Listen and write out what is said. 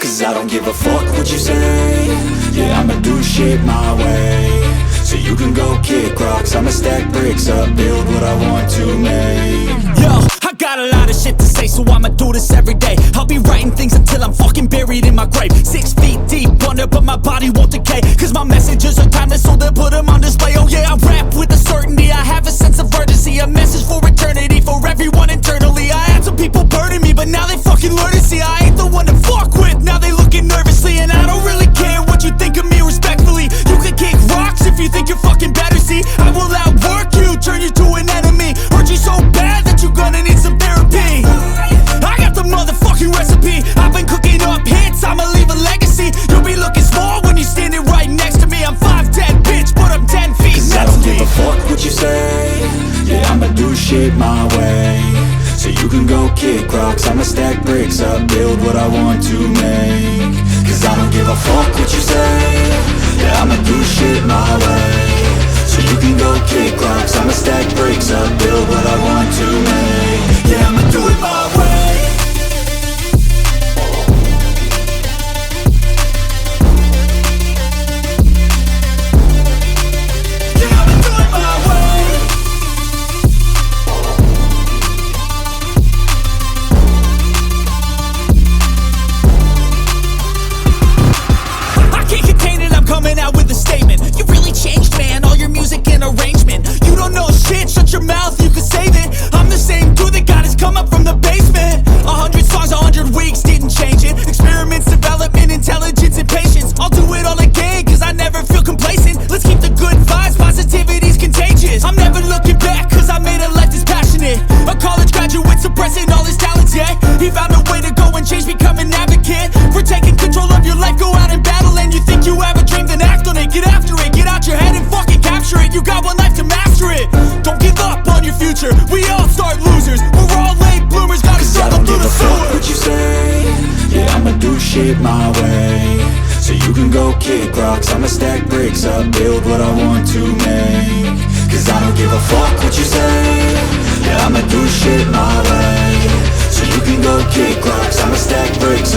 Cause I don't give a fuck what you say. Yeah, I'ma do shit my way. So you can go kick rocks, I'ma stack bricks up, build what I want to make. Yo, I got a lot of shit to say, so I'ma do this every day. I'll be writing things until I'm fucking buried in my grave. 6 feet deep under, but my body won't decay. Cause my messages are timeless, so they'll put them on display. Oh yeah, I rap with a certainty, I have a sense of urgency. A message for eternity, for everyone internally. I had some people burning me, but now they fucking learn to see I ain't the one to fuck with, now they looking nervously. And I don't really care what you think of me, respectfully. You can kick rocks if you think you're fucking better, see. I will outwork you, turn you to an enemy. Hurt you so bad that you're gonna need some therapy. I got the motherfucking recipe, I've been cooking up hits, I'ma leave a legacy. You'll be looking small when you're standing right next to me. I'm 5'10", bitch, but I'm 10 feet. Cause I don't give a fuck what you say. Yeah, I'ma do shit my way. So you can go kick rocks, I'ma stack bricks up, build what I want to make. Cause I don't give a fuck what you say. Yeah, I'ma do shit my way. So you can go kick rocks, I'ma stack bricks up, build what I want to make. Yeah, I'ma do it my way. Coming out with a statement. You really changed, man, all your music and arrangement. You don't know shit, shut your mouth, you can save it. I'm the same dude that got his come up from the basement. 100 songs, 100 weeks, didn't change it. Experiments, development, intelligence, and patience. I'll do it all again, cause I never feel complacent. Let's keep the good vibes, positivity's contagious. I'm never looking back, cause I made a life that's passionate. A college graduate suppressing all his talents, yeah. He found a way to go and change, become an advocate for taking control of your life, go out and battle. And you think you have a dream, then act on it, get after it, get out your head and fucking capture it. You got one life to master it. Don't give up on your future, we all start losers. We're all late bloomers, gotta struggle through the sewer. Fuck what you say. Yeah, I'ma do shit my way. So you can go kick rocks, I'ma stack bricks up, build what I want to make. Cause I don't give a fuck what you say. Yeah, I'ma do shit my way. So you can go kick rocks, I'ma stack bricks